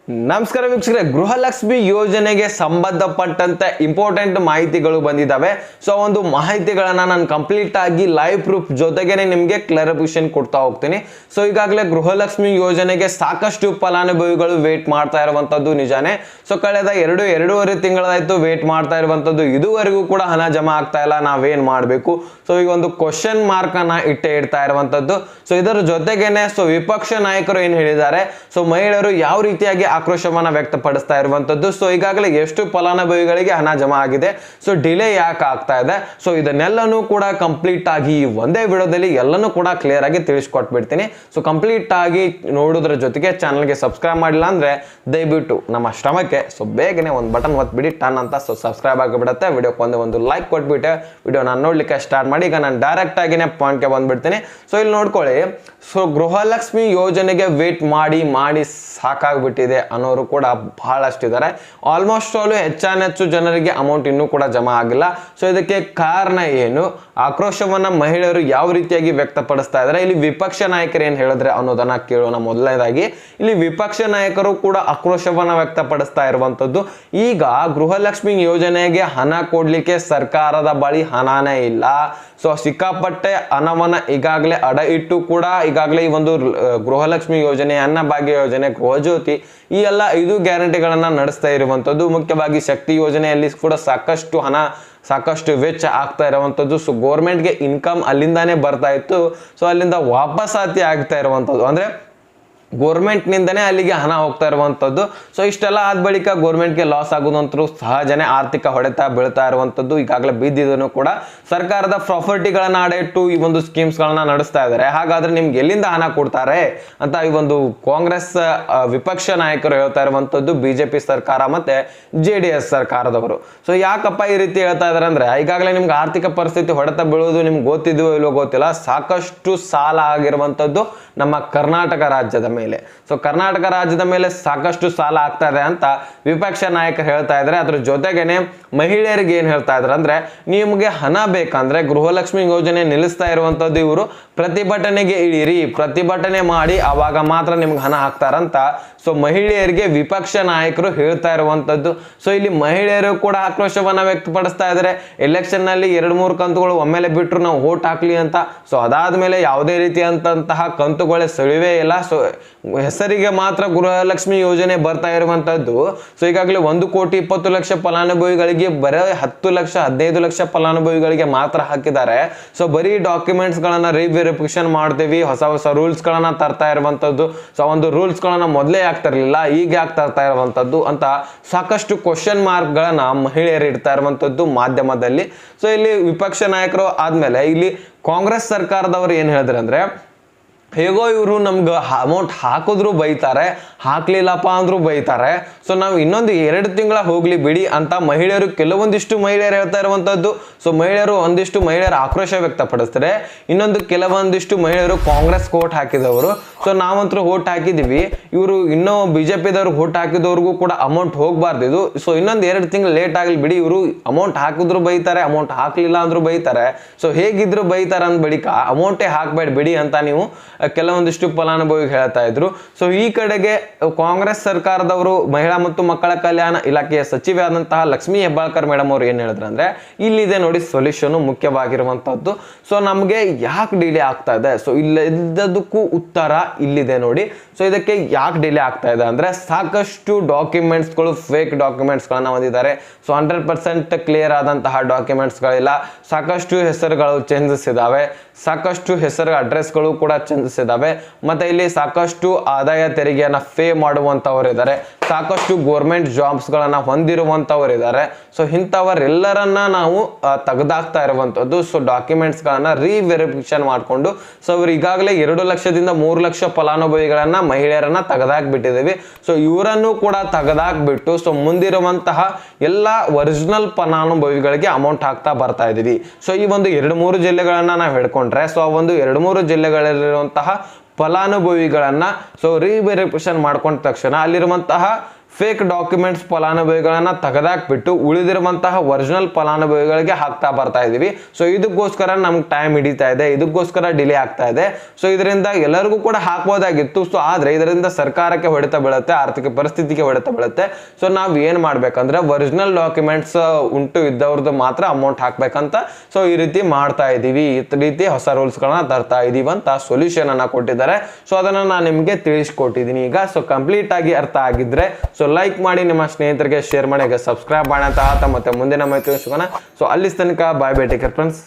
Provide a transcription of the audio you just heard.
ನಮಸ್ಕಾರ ವೀಕ್ಷಕರೇ, ಗೃಹಲಕ್ಷ್ಮಿ ಯೋಜನೆಗೆ ಸಂಬಂಧಪಟ್ಟಂತೆ ಇಂಪಾರ್ಟೆಂಟ್ ಮಾಹಿತಿಗಳು ಬಂದಿದ್ದಾವೆ. ಸೊ ಒಂದು ಮಾಹಿತಿಗಳನ್ನ ನಾನು ಕಂಪ್ಲೀಟ್ ಆಗಿ ಲೈವ್ ಪ್ರೂಫ್ ಜೊತೆಗೇನೆ ನಿಮಗೆ ಕ್ಲಾರಿಫಿಕೇಶನ್ ಕೊಡ್ತಾ ಹೋಗ್ತೀನಿ. ಸೊ ಈಗಾಗಲೇ ಗೃಹಲಕ್ಷ್ಮಿ ಯೋಜನೆಗೆ ಸಾಕಷ್ಟು ಫಲಾನುಭವಿಗಳು ವೇಟ್ ಮಾಡ್ತಾ ಇರುವಂತದ್ದು ನಿಜಾನೇ. ಸೊ ಕಳೆದ ಎರಡೂವರೆ ತಿಂಗಳಾಯ್ತು ವೇಟ್ ಮಾಡ್ತಾ ಇರುವಂತದ್ದು. ಇದುವರೆಗೂ ಕೂಡ ಹಣ ಜಮಾ ಆಗ್ತಾ ಇಲ್ಲ, ನಾವೇನ್ ಮಾಡಬೇಕು? ಸೊ ಈಗ ಒಂದು ಕ್ವಶನ್ ಮಾರ್ಕ್ ಅನ್ನ ಇಡ್ತಾ ಇರುವಂತದ್ದು. ಸೊ ಇದರ ಜೊತೆಗೇನೆ ವಿಪಕ್ಷ ನಾಯಕರು ಏನ್ ಹೇಳಿದ್ದಾರೆ, ಸೊ ಮಹಿಳೆಯರು ಯಾವ ರೀತಿಯಾಗಿ ಆಕ್ರೋಶವನ್ನ ವ್ಯಕ್ತಪಡಿಸ್ತಾ ಇರುವಂತದ್ದು. ಸೊ ಈಗಾಗಲೇ ಎಷ್ಟು ಫಲಾನುಭವಿಗಳಿಗೆ ಹಣ ಜಮಾ ಆಗಿದೆ, ಸೊ ಡಿಲೇ ಯಾಕೆ ಆಗ್ತಾ ಇದೆ, ಸೊ ಇದನ್ನೆಲ್ಲನೂ ಕೂಡ ಕಂಪ್ಲೀಟ್ ಆಗಿ ಒಂದೇ ವಿಡಿಯೋದಲ್ಲಿ ಎಲ್ಲನೂ ಕೂಡ ಕ್ಲಿಯರ್ ಆಗಿ ತಿಳಿಸ್ಕೊಟ್ಬಿಡ್ತೀನಿ. ಸೊ ಕಂಪ್ಲೀಟ್ ಆಗಿ ನೋಡೋದ್ರ ಜೊತೆಗೆ ಚಾನಲ್ಗೆ ಸಬ್ಸ್ಕ್ರೈಬ್ ಮಾಡಿಲ್ಲ ಅಂದ್ರೆ ದಯವಿಟ್ಟು ನಮ್ಮ ಶ್ರಮಕ್ಕೆ ಬೇಗನೆ ಒಂದು ಬಟನ್ ಒತ್ಬಿಡಿ, ಟನ್ ಅಂತ. ಸೊ ಸಬ್ಸ್ಕ್ರೈಬ್ ಆಗಿಬಿಡುತ್ತೆ. ವಿಡಿಯೋಕ್ಕೆ ಒಂದು ಲೈಕ್ ಕೊಟ್ಬಿಟ್ಟೆ ವಿಡಿಯೋ ನಾನು ನೋಡ್ಲಿಕ್ಕೆ ಸ್ಟಾರ್ಟ್ ಮಾಡಿ. ಈಗ ನಾನು ಡೈರೆಕ್ಟ್ ಆಗಿನೇ ಪಾಯಿಂಟ್ಗೆ ಬಂದ್ಬಿಡ್ತೀನಿ. ಸೊ ಇಲ್ಲಿ ನೋಡ್ಕೊಳ್ಳಿ, ಸೊ ಗೃಹಲಕ್ಷ್ಮಿ ಯೋಜನೆಗೆ ವೇಟ್ ಮಾಡಿ ಸಾಕಾಗ್ಬಿಟ್ಟಿದೆ ಅನ್ನೋರು ಕೂಡ ಬಹಳಷ್ಟಿದ್ದಾರೆ. ಆಲ್ಮೋಸ್ಟ್ ಆಲ್ ಹೆಚ್ಚು ಜನರಿಗೆ ಅಮೌಂಟ್ ಇನ್ನೂ ಕೂಡ ಜಮಾ ಆಗಿಲ್ಲ. ಸೊ ಇದಕ್ಕೆ ಕಾರಣ ಏನು, ಆಕ್ರೋಶವನ್ನ ಮಹಿಳೆಯರು ಯಾವ ರೀತಿಯಾಗಿ ವ್ಯಕ್ತಪಡಿಸ್ತಾ ಇದ್ದಾರೆ, ಇಲ್ಲಿ ವಿಪಕ್ಷ ನಾಯಕರು ಏನ್ ಹೇಳಿದ್ರೆ ಅನ್ನೋದನ್ನ ಕೇಳೋಣ. ಮೊದಲನೇದಾಗಿ ಇಲ್ಲಿ ವಿಪಕ್ಷ ನಾಯಕರು ಕೂಡ ಆಕ್ರೋಶವನ್ನ ವ್ಯಕ್ತಪಡಿಸ್ತಾ ಇರುವಂತದ್ದು. ಈಗ ಗೃಹಲಕ್ಷ್ಮಿ ಯೋಜನೆಗೆ ಹಣ ಕೊಡ್ಲಿಕ್ಕೆ ಸರ್ಕಾರದ ಬಳಿ ಹಣನೇ ಇಲ್ಲ. ಸೊ ಸಿಕ್ಕಾಪಟ್ಟೆ ಹಣವನ್ನ ಈಗಾಗಲೇ ಅಡ ಇಟ್ಟು ಕೂಡ ಈಗಾಗಲೇ ಈ ಒಂದು ಗೃಹಲಕ್ಷ್ಮಿ ಯೋಜನೆ, ಅನ್ನಭಾಗ್ಯ ಯೋಜನೆ, ಗೃಹಜ್ಯೋತಿ ಈ ಎಲ್ಲ 5 ಗ್ಯಾರಂಟಿಗಳನ್ನ ನಡೆಸ್ತಾ ಇರುವಂತದ್ದು. ಮುಖ್ಯವಾಗಿ ಶಕ್ತಿ ಯೋಜನೆಯಲ್ಲಿ ಕೂಡ ಸಾಕಷ್ಟು ವೆಚ್ಚ ಆಗ್ತಾ ಇರುವಂತದ್ದು. ಸೊ ಗೋರ್ಮೆಂಟ್ಗೆ ಇನ್ಕಮ್ ಅಲ್ಲಿಂದಾನೇ ಬರ್ತಾ ಇತ್ತು, ಸೊ ಅಲ್ಲಿಂದ ವಾಪಸಾತಿ ಆಗ್ತಾ ಇರುವಂತದ್ದು. ಅಂದ್ರೆ ಗೋರ್ಮೆಂಟ್ ನಿಂದನೇ ಅಲ್ಲಿಗೆ ಹಣ ಹೋಗ್ತಾ ಇರುವಂತದ್ದು. ಸೊ ಇಷ್ಟೆಲ್ಲ ಆದ ಬಳಿಕ ಗೋರ್ಮೆಂಟ್ಗೆ ಲಾಸ್ ಆಗುವಂತರೂ ಸಹಜನೇ, ಆರ್ಥಿಕ ಹೊಡೆತ ಬೀಳ್ತಾ ಇರುವಂತದ್ದು ಈಗಾಗಲೇ ಬಿದ್ದಿದ್ದನ್ನು ಕೂಡ ಸರ್ಕಾರದ ಪ್ರಾಪರ್ಟಿಗಳನ್ನ ಅಡ ಇಟ್ಟು ಈ ಒಂದು ಸ್ಕೀಮ್ಸ್ ಗಳನ್ನ ನಡೆಸ್ತಾ ಇದ್ದಾರೆ. ಹಾಗಾದ್ರೆ ನಿಮ್ಗೆ ಎಲ್ಲಿಂದ ಹಣ ಕೊಡ್ತಾರೆ ಅಂತ ಈ ಒಂದು ಕಾಂಗ್ರೆಸ್ ವಿಪಕ್ಷ ನಾಯಕರು ಹೇಳ್ತಾ ಇರುವಂತದ್ದು, ಬಿಜೆಪಿ ಸರ್ಕಾರ ಮತ್ತೆ JDS ಸರ್ಕಾರದವರು. ಸೊ ಯಾಕಪ್ಪ ಈ ರೀತಿ ಹೇಳ್ತಾ ಇದಾರೆ ಅಂದ್ರೆ, ಈಗಾಗಲೇ ನಿಮ್ಗೆ ಆರ್ಥಿಕ ಪರಿಸ್ಥಿತಿ ಹೊಡೆತ ಬೀಳೋದು ನಿಮ್ಗೆ ಗೊತ್ತಿದ್ವೋ ಇಲ್ವೋ ಗೊತ್ತಿಲ್ಲ. ಸಾಕಷ್ಟು ಸಾಲ ಆಗಿರುವಂತದ್ದು ನಮ್ಮ ಕರ್ನಾಟಕ ರಾಜ್ಯದ ಮೇಲೆ. ಸೊ ಕರ್ನಾಟಕ ರಾಜ್ಯದ ಮೇಲೆ ಸಾಕಷ್ಟು ಸಾಲ ಆಗ್ತಾ ಇದೆ ಅಂತ ವಿಪಕ್ಷ ನಾಯಕರು ಹೇಳ್ತಾ ಇದ್ದಾರೆ. ಅದ್ರ ಜೊತೆಗೇನೆ ಮಹಿಳೆಯರಿಗೆ ಏನ್ ಹೇಳ್ತಾ ಇದ್ದಾರೆ ಅಂದ್ರೆ, ನಿಮ್ಗೆ ಹಣ ಬೇಕಂದ್ರೆ ಗೃಹಲಕ್ಷ್ಮಿ ಯೋಜನೆ ನಿಲ್ಲಿಸ್ತಾ ಇರುವಂತದ್ದು ಇವರು ಪ್ರತಿಭಟನೆಗೆ ಇಳಿರಿ, ಪ್ರತಿಭಟನೆ ಮಾಡಿ ಅವಾಗ ಮಾತ್ರ ನಿಮ್ಗೆ ಹಣ ಹಾಕ್ತಾರಂತ ಸೊ ಮಹಿಳೆಯರಿಗೆ ವಿಪಕ್ಷ ನಾಯಕರು ಹೇಳ್ತಾ ಇರುವಂತದ್ದು. ಸೊ ಇಲ್ಲಿ ಮಹಿಳೆಯರು ಕೂಡ ಆಕ್ರೋಶವನ್ನ ವ್ಯಕ್ತಪಡಿಸ್ತಾ ಇದ್ದಾರೆ. ಎಲೆಕ್ಷನ್ ನಲ್ಲಿ 2-3 ಕಂತುಗಳು ಒಮ್ಮೆಲೆ ಬಿಟ್ರು ನಾವು ವೋಟ್ ಹಾಕ್ಲಿ ಅಂತ. ಸೊ ಅದಾದ್ಮೇಲೆ ಯಾವುದೇ ರೀತಿಯಂತಹ ಕಂತುಗಳೇ ಸುಳಿವೇ ಇಲ್ಲ. ಸೊ ಹೆಸರಿಗೆ ಮಾತ್ರ ಗೃಹಲಕ್ಷ್ಮಿ ಯೋಜನೆ ಬರ್ತಾ ಇರುವಂತದ್ದು. ಸೊ ಈಗಾಗಲೇ 1,20,00,000 ಫಲಾನುಭವಿಗಳಿಗೆ ಬರೀ 10 ಲಕ್ಷ 15 ಲಕ್ಷ ಫಲಾನುಭವಿಗಳಿಗೆ ಮಾತ್ರ ಹಾಕಿದ್ದಾರೆ. ಸೊ ಬರೀ ಡಾಕ್ಯುಮೆಂಟ್ಸ್ ಗಳನ್ನ ರಿವೆರಿಫಿಕೇಶನ್ ಮಾಡ್ತೀವಿ, ಹೊಸ ರೂಲ್ಸ್ ಗಳನ್ನ ತರ್ತಾ ಇರುವಂತದ್ದು. ಸೊ ಒಂದು ರೂಲ್ಸ್ ಗಳನ್ನ ಮೊದಲೇ ಆಗ್ತಿರ್ಲಿಲ್ಲ, ಈಗ ಯಾಕೆ ತರ್ತಾ ಇರುವಂತದ್ದು ಅಂತ ಸಾಕಷ್ಟು ಕ್ವಶನ್ ಮಾರ್ಕ್ ಗಳನ್ನ ಮಹಿಳೆಯರು ಇಡ್ತಾ ಇರುವಂತದ್ದು ಮಾಧ್ಯಮದಲ್ಲಿ. ಸೊ ಇಲ್ಲಿ ವಿಪಕ್ಷ ನಾಯಕರು ಆದ್ಮೇಲೆ ಇಲ್ಲಿ ಕಾಂಗ್ರೆಸ್ ಸರ್ಕಾರದವರು ಏನ್ ಹೇಳಿದ್ರೆ ಅಂದ್ರೆ, ಹೇಗೋ ಇವರು ನಮ್ಗೆ ಅಮೌಂಟ್ ಹಾಕಿದ್ರು ಬೈತಾರೆ, ಹಾಕ್ಲಿಲ್ಲಪ್ಪ ಅಂದ್ರೂ ಬೈತಾರೆ. ಸೊ ನಾವು ಇನ್ನೊಂದು 2 ತಿಂಗಳ ಹೋಗ್ಲಿ ಬಿಡಿ ಅಂತ ಮಹಿಳೆಯರು, ಕೆಲವೊಂದಿಷ್ಟು ಮಹಿಳೆಯರು ಹೇಳ್ತಾ ಇರುವಂತದ್ದು. ಸೊ ಒಂದಿಷ್ಟು ಮಹಿಳೆಯರು ಆಕ್ರೋಶ ವ್ಯಕ್ತಪಡಿಸ್ತಾರೆ, ಇನ್ನೊಂದು ಕೆಲವೊಂದಿಷ್ಟು ಮಹಿಳೆಯರು ಕಾಂಗ್ರೆಸ್ ವೋಟ್ ಹಾಕಿದವರು. ಸೊ ನಾವಂತರೂ ವೋಟ್ ಹಾಕಿದೀವಿ, ಇವರು ಇನ್ನೂ ಬಿಜೆಪಿದವ್ರು ವೋಟ್ ಹಾಕಿದವ್ರಿಗೂ ಕೂಡ ಅಮೌಂಟ್ ಹೋಗ್ಬಾರ್ದಿದು. ಸೊ ಇನ್ನೊಂದು 2 ತಿಂಗಳು ಲೇಟ್ ಆಗಲಿ ಬಿಡಿ, ಇವರು ಅಮೌಂಟ್ ಹಾಕಿದ್ರು ಬೈತಾರೆ, ಅಮೌಂಟ್ ಹಾಕ್ಲಿಲ್ಲ ಅಂದ್ರೂ ಬೈತಾರೆ. ಸೊ ಹೇಗಿದ್ರು ಬೈತಾರೆ ಅಂದ ಬಳಿಕ ಅಮೌಂಟೇ ಹಾಕ್ಬೇಡ ಬಿಡಿ ಅಂತ ನೀವು ಕೆಲವೊಂದಿಷ್ಟು ಫಲಾನುಭವಿಗಳು ಹೇಳ್ತಾ ಇದ್ರು. ಸೊ ಈ ಕಡೆಗೆ ಕಾಂಗ್ರೆಸ್ ಸರ್ಕಾರದವರು ಮಹಿಳಾ ಮತ್ತು ಮಕ್ಕಳ ಕಲ್ಯಾಣ ಇಲಾಖೆಯ ಸಚಿವೆ ಆದಂತಹ ಲಕ್ಷ್ಮೀ ಹೆಬ್ಬಾಳ್ಕರ್ ಮೇಡಮ್ ಅವರು ಏನ್ ಹೇಳಿದ್ರು ಅಂದ್ರೆ, ಇಲ್ಲಿದೆ ನೋಡಿ ಸೊಲ್ಯೂಷನ್ ಮುಖ್ಯವಾಗಿರುವಂತದ್ದು. ಸೊ ನಮ್ಗೆ ಯಾಕೆ ಡಿಲೇ ಆಗ್ತಾ ಇದೆ, ಸೊ ಇಲ್ಲದಕ್ಕೂ ಉತ್ತರ ಇಲ್ಲಿದೆ ನೋಡಿ. ಸೊ ಇದಕ್ಕೆ ಯಾಕೆ ಡಿಲೇ ಆಗ್ತಾ ಇದೆ ಅಂದ್ರೆ, ಸಾಕಷ್ಟು ಡಾಕ್ಯುಮೆಂಟ್ಸ್ಗಳು ಫೇಕ್ ಡಾಕ್ಯುಮೆಂಟ್ಸ್ಗಳನ್ನ ಹೊಂದಿದ್ದಾರೆ. ಸೊ 100% ಕ್ಲಿಯರ್ ಆದಂತಹ ಡಾಕ್ಯುಮೆಂಟ್ಸ್ಗಳಿಲ್ಲ. ಸಾಕಷ್ಟು ಹೆಸರುಗಳು ಚೇಂಜಸ್ ಇದಾವೆ, ಸಾಕಷ್ಟು ಹೆಸರು ಅಡ್ರೆಸ್ಗಳು ಕೂಡ ಚೇಂಜಸ್ ಇದಾವೆ. ಮತ್ತೆ ಇಲ್ಲಿ ಸಾಕಷ್ಟು ಆದಾಯ ತೆರಿಗೆಯನ್ನ ಪೇ ಮಾಡುವಂತವರು ಇದ್ದಾರೆ, ಸಾಕಷ್ಟು ಗೋರ್ಮೆಂಟ್ ಜಾಬ್ಸ್ ಗಳನ್ನ ಹೊಂದಿರುವಂತವರು ಇದ್ದಾರೆ. ಸೊ ಇಂಥವರೆಲ್ಲರನ್ನ ನಾವು ತೆಗೆದಾಕ್ತಾ ಇರುವಂತದ್ದು. ಸೊ ಡಾಕ್ಯುಮೆಂಟ್ಸ್ ಗಳನ್ನ ರಿವೆರಿಫಿಕೇಶನ್ ಮಾಡಿಕೊಂಡು, ಸೊ ಇವರು ಈಗಾಗಲೇ 2 ಲಕ್ಷದಿಂದ 3 ಲಕ್ಷ ಫಲಾನುಭವಿಗಳನ್ನ ಮಹಿಳೆಯರನ್ನ ತೆಗೆದಾಕ್ಬಿಟ್ಟಿದ್ದೀವಿ. ಸೊ ಇವರನ್ನು ಕೂಡ ತೆಗೆದಾಕ್ಬಿಟ್ಟು ಸೊ ಮುಂದಿರುವಂತಹ ಎಲ್ಲ ಒರಿಜಿನಲ್ ಫಲಾನುಭವಿಗಳಿಗೆ ಅಮೌಂಟ್ ಹಾಕ್ತಾ ಬರ್ತಾ ಇದೀವಿ. ಸೊ ಈ ಒಂದು 2-3 ಜಿಲ್ಲೆಗಳನ್ನ ನಾವು ಹೇಳ್ಕೊಂಡ್ರೆ, ಸೊ ಆ ಒಂದು 2-3 ಜಿಲ್ಲೆಗಳಲ್ಲಿರುವಂತಹ ಫಲಾನುಭವಿಗಳನ್ನ ಸೊ ರಿವೆರಿಫಿಕೇಶನ್ ಮಾಡ್ಕೊಂಡ ತಕ್ಷಣ ಅಲ್ಲಿರುವಂತಹ ಫೇಕ್ ಡಾಕ್ಯುಮೆಂಟ್ಸ್ ಫಲಾನುಭವಿಗಳನ್ನ ತೆಗೆದಾಕ್ಬಿಟ್ಟು ಉಳಿದಿರುವಂತಹ ಒರಿಜಿನಲ್ ಫಲಾನುಭವಿಗಳಿಗೆ ಹಾಕ್ತಾ ಬರ್ತಾ ಇದೀವಿ. ಸೊ ಇದಕ್ಕೋಸ್ಕರ ನಮ್ಗೆ ಟೈಮ್ ಹಿಡಿತಾ ಇದೆ, ಇದಕ್ಕೋಸ್ಕರ ಡಿಲೇ ಆಗ್ತಾ ಇದೆ. ಸೊ ಇದರಿಂದ ಎಲ್ಲರಿಗೂ ಕೂಡ ಹಾಕ್ಬೋದಾಗಿತ್ತು. ಸೊ ಆದ್ರೆ ಇದರಿಂದ ಸರ್ಕಾರಕ್ಕೆ ಹೊಡೆತ ಬೀಳುತ್ತೆ, ಆರ್ಥಿಕ ಪರಿಸ್ಥಿತಿಗೆ ಹೊಡೆತ ಬೀಳುತ್ತೆ. ಸೊ ನಾವ್ ಏನ್ ಮಾಡ್ಬೇಕಂದ್ರೆ ಒರಿಜಿನಲ್ ಡಾಕ್ಯುಮೆಂಟ್ಸ್ ಉಂಟು ಇದ್ದವ್ರದ್ದು ಮಾತ್ರ ಅಮೌಂಟ್ ಹಾಕ್ಬೇಕಂತ ಸೊ ಈ ರೀತಿ ಮಾಡ್ತಾ ಇದೀವಿ. ಈ ರೀತಿ ಹೊಸ ರೂಲ್ಸ್ ಗಳನ್ನ ತರ್ತಾ ಇದೀವಿ ಅಂತ ಸೊಲ್ಯೂಷನ್ ಅನ್ನ ಕೊಟ್ಟಿದ್ದಾರೆ. ಸೊ ಅದನ್ನ ನಾನು ನಿಮ್ಗೆ ತಿಳಿಸ್ಕೊಟ್ಟಿದ್ದೀನಿ ಈಗ. ಸೊ ಕಂಪ್ಲೀಟ್ ಆಗಿ ಅರ್ಥ ಆಗಿದ್ರೆ ಸೊ ಲೈಕ್ ಮಾಡಿ, ನಿಮ್ಮ ಸ್ನೇಹಿತರಿಗೆ ಶೇರ್ ಮಾಡಿ, ಸಬ್ಸ್ಕ್ರೈಬ್ ಮಾಡಿ ಅಂತ ಮತ್ತೆ ಮುಂದಿನ ಮಾಹಿತಿ ಸಿಗೋಣ. ಸೊ ಅಲ್ಲಿ ತನಕ bye bye, take care friends.